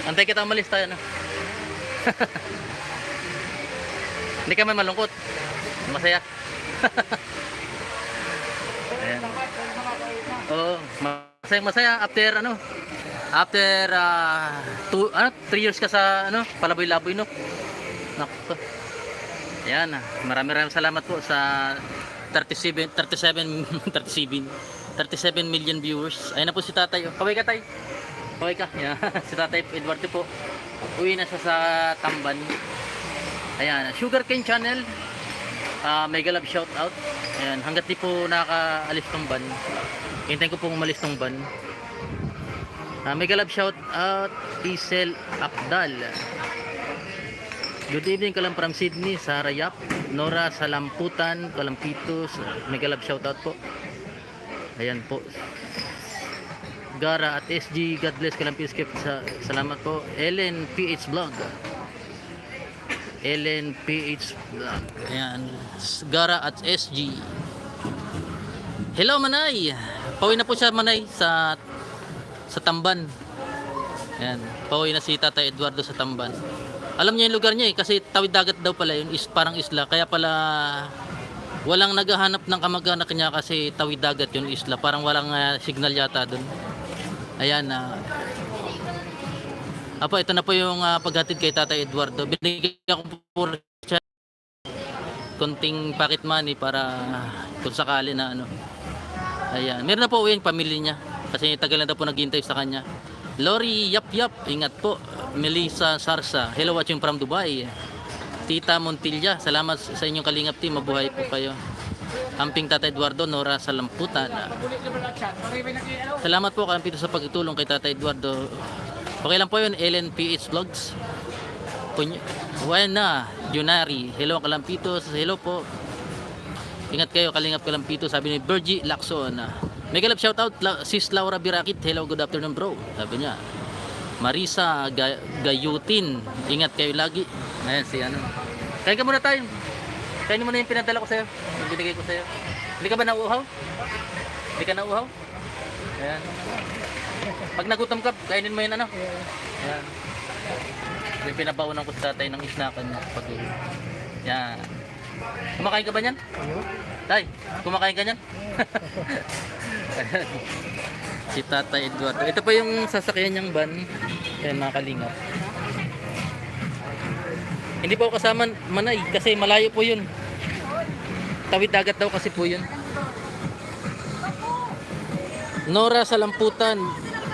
Antay kita umalis tayo, no? Hindi ka man malungkot. Masaya. Ayan. Oo, masaya after ano? After 3 years ka sa ano, Palaboy-Laboy, no? Nako. Ayan, maraming salamat po sa 37 million viewers. Ayun na po si Tatay. Kaway ka, Tay. Kaway ka. Ayan. Si Tatay Eduardo po. Uwi na siya sa Tamban. Ayan, Sugarcane Channel. Mega love shout out. Ayan, hangga't di po nakaalis tong ban. Hintayin ko pong umalis tong ban. Mega love shout out Isel Abdal. Good evening kalam from Sydney, Sarah Yap, Nora Salamputan, Kalampitos. Mega love shout out po. Ayan po. Gara at SG, God bless Kalampitos. Salamat po. Ellen PH Vlog. Ellen PH Vlog. Ayan. Gara at SG. Hello Manay. Pauwi na po siya Manay sa Tamban. Ayan. Pauwi na si Tatay Eduardo sa Tamban. Alam niya yung lugar niya kasi tawid dagat daw pala yun, parang isla. Kaya pala walang naghahanap ng kamag-anak niya kasi tawid dagat yun, isla. Parang walang signal yata doon. Ayan. Apo, ito na po yung paghatid kay Tatay Eduardo. Binigyan ko po siya konting pocket money para kung sakali na ano. Ayan. Meron na po uwi yung pamilya niya kasi tagal na daw po naghihintay sa kanya. Lori Yap, ingat po. Melissa Sarsa, hello, watching from Dubai. Tita Montilla, salamat sa inyong kalingap team, mabuhay po kayo. Amping Tatay Eduardo, Nora Salamputan. Salamat po Kalampito sa pagtulong kay Tatay Eduardo. Okay lang po yun, Ellen PH Vlogs. Buena, Junari, hello Kalampitos, hello po. Ingat kayo, kalingap Kalampito, sabi ni Virgie Lacson. Mega love shout out sis Laura Birakit, hello, good afternoon bro, sabi niya. Marisa Gayutin, ingat kayo lagi. Ayan si ano. Kain ka muna tayo. Kainin mo na yung pinadala ko sa'yo, yung binigay ko sa'yo. Hindi ka ba nauuhaw? Hindi ka nauuhaw? Ayan. Pag nagutom ka, kainin mo yun ano. Ayan. Yung pinabaunan ko sa tatay ng isnakan niya. Pag yan. Kumakain ka ba niyan? Tay, kumakain ka niyan? Si Tatay Eduardo. Ito pa yung sasakyan niyang van. Ayan mga kalingap. Hindi pa ako kasama Manay kasi malayo po yun. Tawid dagat daw kasi po yun. Nora Salamputan.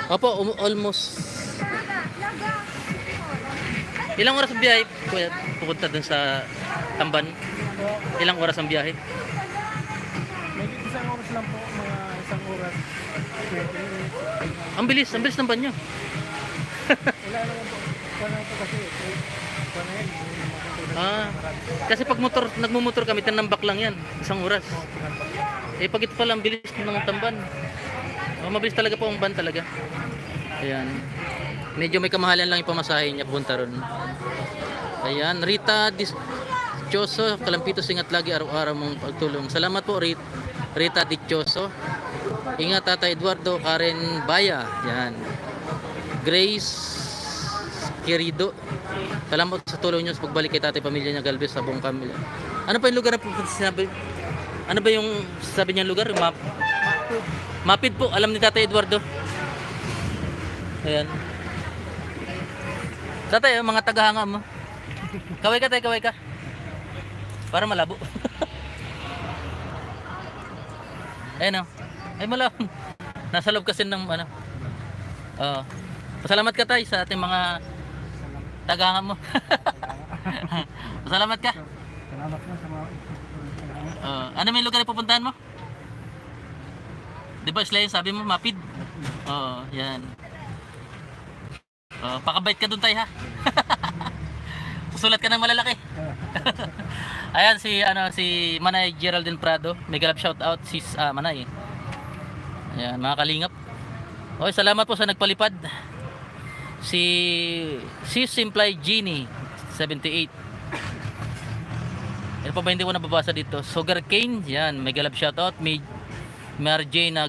Opo, almost. Ilang oras ang biyahe? Kuya, pupunta dun sa Tamban. Ilang oras ang biyahe? Isang oras lang po, mga isang oras. Ang bilis ng banyo. Wala naman po. Wala po kasi. Wala yan. Kasi pag nagmumotor kami, tinambak lang yan. Isang oras. Pag ito pala, ang bilis ng Tamban. Mabilis talaga po ang van talaga. Ayan. Medyo may kamahalan lang yung pamasahe niya punta ron. Ayan. Rita Dichoso, Kalampitos, ingat lagi araw-araw mong pagtulong. Salamat po Rita Dichoso. Ingat Tatay Eduardo. Karen Baya. Yan. Grace Querido, salamat sa tulong nyo sa pagbalik kay Tatay pamilya niya Galvez sa buong pamilya. Ano pa yung lugar na sinabi? Ano ba yung sabi niyang lugar? Mapid po. Alam ni Tatay Eduardo. Ayan. Tatay, mga tagahanga mo. Kaway ka tayo, kaway ka. Para malabo. Ayan o. Ay malabo. Nasa loob kasi ng ano. Pasalamat ka tayo sa ating mga tagahanga mo. Pasalamat ka. Salamat po sa mga... Ano may lugar na pupuntahan mo? Di ba Slayer sabi mo mapid? Oo, yan. Pakabait ka dun tayo ha. Susulat ka ng malalaki. Ayan si Manay Geraldine Prado. Mega love shout out sis Manay. Ayan mga kalingap. Okay, salamat po sa nagpalipad. Si Simply Genie 78. Ano pa ba hindi ko nababasa dito? Sugarcane, yan, mega love shoutout. Marjana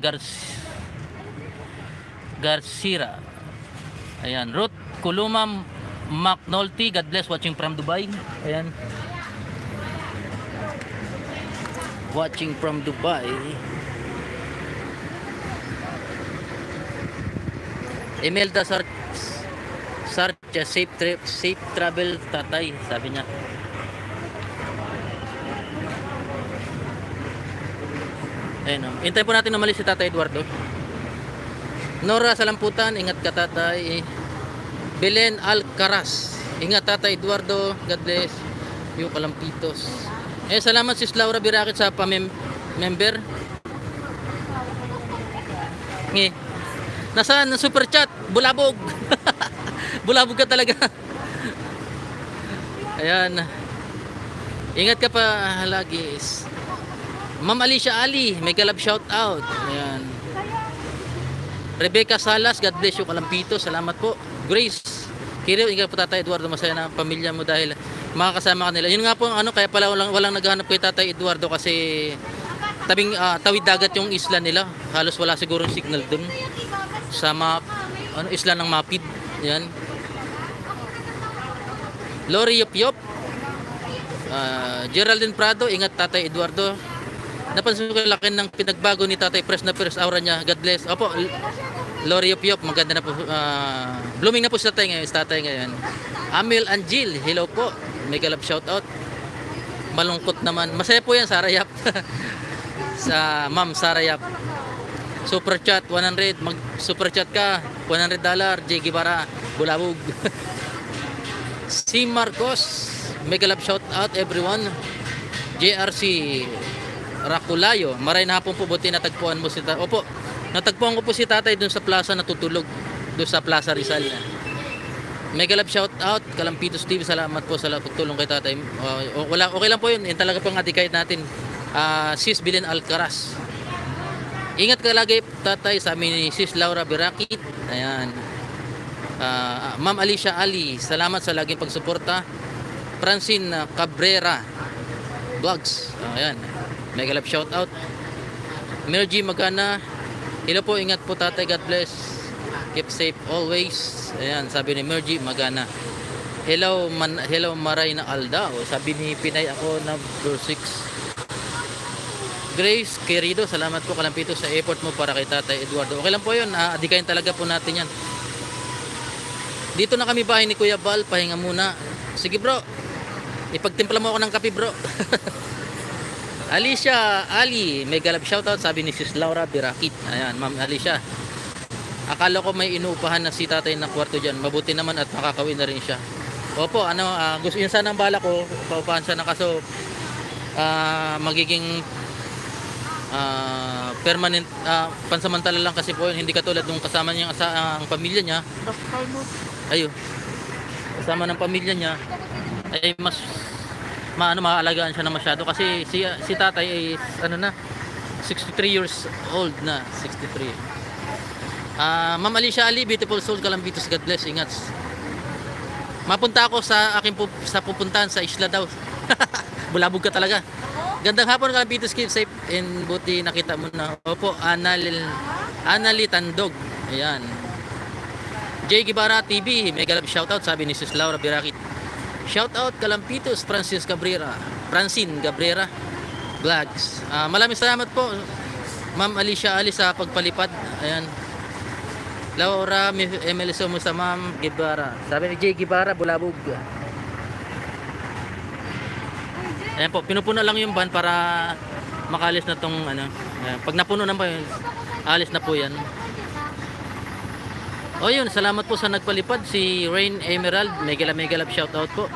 Garcia. Ayan, Ruth Kuluma McNulty, God bless, watching from Dubai. Ayan. Watching from Dubai. Imelda Sarcha, safe trip, safe travel tatay, sabi niya. Ayun, hintay po natin na malis si Tatay Eduardo. Nora Salamputan, ingat ka tatay. Belen Alcaraz, ingat Tatay Eduardo, God bless. Yung Kalampitos. Salamat sis Laura Birakit sa member. Nasaan ang super chat? Bulabog. Bulabog ka talaga. Ayan. Ingat ka pa lagi. Ma'am Alicia Ali, may galab shout out. Ayan. Rebecca Salas, God bless you Kalampitos. Salamat po. Grace Kirill, ingat po Tatay Eduardo, masaya na ang pamilya mo dahil makakasama ka nila. Yun nga po ano, kaya pala walang naghahanap kay Tatay Eduardo kasi tabing tawid dagat yung isla nila. Halos wala sigurong signal dun sa isla ng Mapid. Yan. Lori Yop Yop. Geraldine Prado, ingat Tatay Eduardo. Napansin ko laki ng pinagbago ni Tatay, fresh na fresh aura niya. God bless. Opo, Lori Yop Yop, maganda na po. Blooming na po si Tatay ngayon. Amil Angel, hello po. Mega love shout out. Malungkot naman. Masaya po yan, Sarayap. Sa Ma'am Sarayap. Super chat 100, mag super chat ka $100. J. Guevara, Bulabog. Si Marcos, mega love shout out everyone. JRC Rakulayo, maray na hapon po, buti natagpuan mo si Tatay. Opo, natagpuan ko po si Tatay dun sa plaza natutulog, dun sa Plaza Rizal. Mega love shout out Kalampitos TV, salamat po sa pagtulong kay Tatay. Okay lang po yun, yun talaga pong adikait natin. Sis Belen Alcaraz, ingat ka lagi Tatay, sa amin ni Sis Laura Birakit. Ayan. Ma'am Alicia Ali, salamat sa laging pagsuporta. Francine Cabrera Vlogs, ayan, mega love shout out. Mergy Magana, hello po, ingat po Tatay, God bless, keep safe always. Ayan, sabi ni Mergy Magana. Hello Maray na Alda, sabi ni Pinay ako na 6. Grace Querido, salamat po Kalampito sa effort mo para kay Tatay Eduardo. Okay lang po yun, adikain talaga po natin yan. Dito na kami bahay ni Kuya Bal, pahinga muna. Sige bro, ipagtimpla mo ako ng kape bro. Alicia Ali, mega love shoutout, sabi ni Sis Laura Birakit. Ayan, Ma'am Alicia. Akala ko may inuupahan na si Tatay na kwarto dyan. Mabuti naman at makakawin na rin siya. Opo, gusto yun sana ang bala ko, paupahan siya na, kaso magiging permanent, pansamantala lang kasi po yun. Hindi katulad nung kasama niya ang pamilya niya. Ayun, kasama ng pamilya niya ay mas maalagaan siya na masyado kasi si Tatay ay 63 years old na, 63. Ma'am Alicia Ali, beautiful soul Kalampitos, God bless, ingat. Mapunta ako sa sa pupuntahan sa isla daw. Bulabog ka talaga. Gandang hapon Kalampitos, keep safe and buti nakita mo na. Opo, Anali Tandog. Ayan. J. Guevara TV, mega love shoutout, sabi ni Sis Laura Birakit. Shoutout Kalampitos, Francine Cabrera Vlogs. Maraming salamat po Ma'am Alicia Ali sa pagpalipad. Ayan. Laura Emeliso mo sa Ma'am Guevara, sabi ni J. Guevara, Bulabog. Ayan po, pinupuno lang yung van para makalis na tong pag napuno na po yun, alis na po yan. O yun, salamat po sa nagpalipad, si Rain Emerald, mega love shoutout po.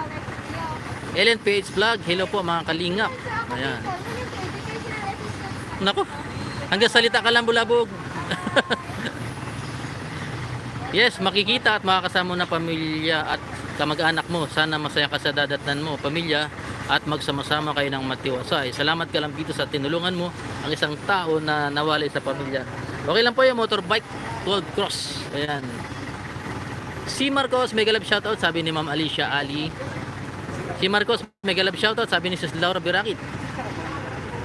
Ellen PH Vlog, hello po mga kalingap. Ayan. Nako, hanggang salita ka lang Bulabog. Yes, makikita at makakasama na pamilya at kamag-anak mo. Sana masaya ka sa dadatnan mo, pamilya, at magsama-sama kayo ng matiwasay. Salamat Kalampito sa tinulungan mo ang isang tao na nawalay sa pamilya. Okay lang po yung motorbike Gold Cross. Ayan. Si Marcos, mega love shoutout, sabi ni Ma'am Alicia Ali. Si Marcos, mega love shoutout, sabi ni Sis Laura Birakit.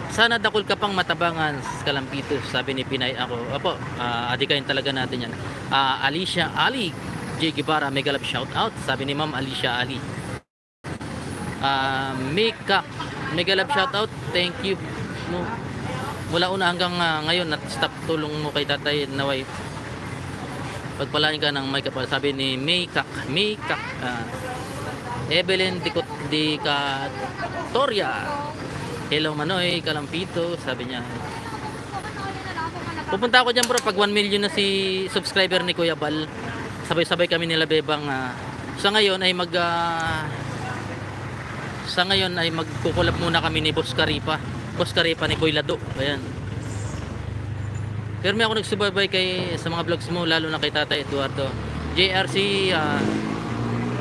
Sana dakol ka pang matabangan Kalampitos, sabi ni Pinay ako. Opo, adikain talaga natin yan. Alicia Ali, J. Guevara, mega love shout out. Sabi ni Ma'am Alicia Ali. Mika, mega love shout out. Thank you. No, mula una hanggang ngayon at stop tulong mo kay Tatay Naway. Pagpalain ka ng may kapal. Sabi ni Mika, Evelyn Di Katoria. Hello Manoy, Kalampito, sabi niya. Pupunta ako dyan bro pag 1 million na si subscriber ni Kuya Bal. Sabay-sabay kami nila Bebang. Sa ngayon ay magkukulab muna kami ni Boss Karipa. Boss Karipa ni Boy Lado. Ayan. Pero may ako nagsubaybay sa mga vlogs mo, lalo na kay Tata Eduardo. JRC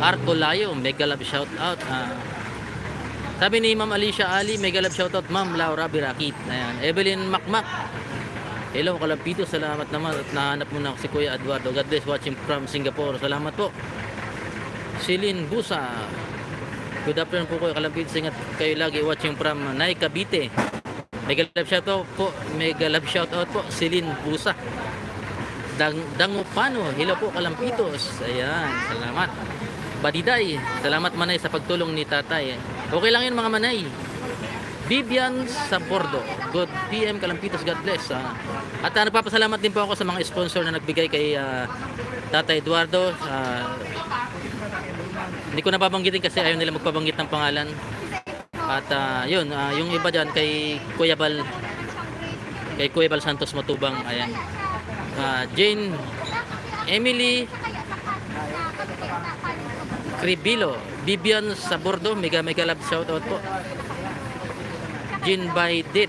Arco Layo, mega love shout out. Sabi ni Ma'am Alicia Ali, mega love shout out. Ma'am Laura Birakit. Ayan. Evelyn Makmak. Hello Kalampito, salamat naman at nahanap mo na si Kuya Eduardo. God bless, watching from Singapore. Salamat po. Celine Busa. Good afternoon po Kuya Kalampito. Ingat kayo lagi, watching from Nay Cavite. Mega love shout out po. Mega love shout out po Celine Busa. Dangupano. Hello po Kalampitos. Ayan, salamat. Badiday. Salamat Manay sa pagtulong ni Tatay. Okay lang yun mga Manay. Vivian Sabordo. Good PM Kalampitos, God bless. At nagpapasalamat din po ako sa mga sponsor na nagbigay kay Tatay Eduardo. Hindi ko nababanggitin kasi ayaw nila magpabanggit ng pangalan. At yun, yung iba dyan kay Kuya Bal Santos Matubang. Ayan. Jane Emily Cribilo. Vivian Sabordo, mega love shout out po. Jin by Did.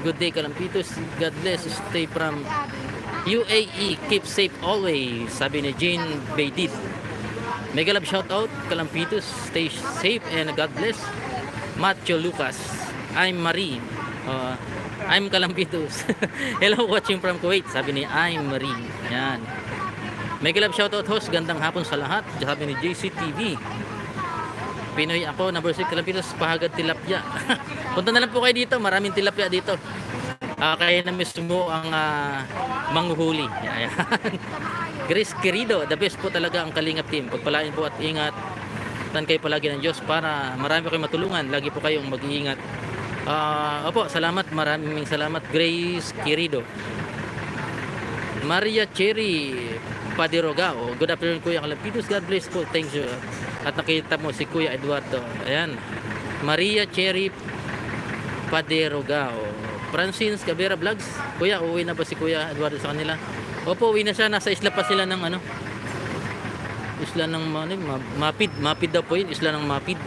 Good day Kalampitos. God bless. Stay from UAE. Keep safe always. Sabi ni Jin Baydid. Mega love shout out Kalampitos. Stay safe and God bless. Matthew Lucas. I'm Marie. I'm Kalampitos. Hello, watching from Kuwait. Sabi ni I'm Marie. Yan. Mega love shout out host. Gandang hapon sa lahat. Sabi ni JCTV. Pinoy ako, number 6 Kalampitos, Pahagad Tilapia. Punta na lang po kayo dito, maraming tilapia dito. Kaya na mismo ang manghuhuli. Ayan. Grace Querido, the best po talaga ang Kalingap team. Pagpalain po at ingat. Tan kayo palagi ng Diyos para marami kayong matulungan. Lagi po kayong mag-iingat. Opo, salamat, maraming salamat. Grace Querido. Maria Cherry Padirogao. Good afternoon Kuya Kalampitos. God bless po. Thanks you. At nakita mo si Kuya Eduardo. Ayan. Maria Cherry Padirogao. Francine Cabera Vlogs. Kuya, uwi na ba si Kuya Eduardo sa kanila? Opo, uwi na siya. Nasa isla pa sila ng isla ng Mapid. Mapid daw po yun. Isla ng Mapid.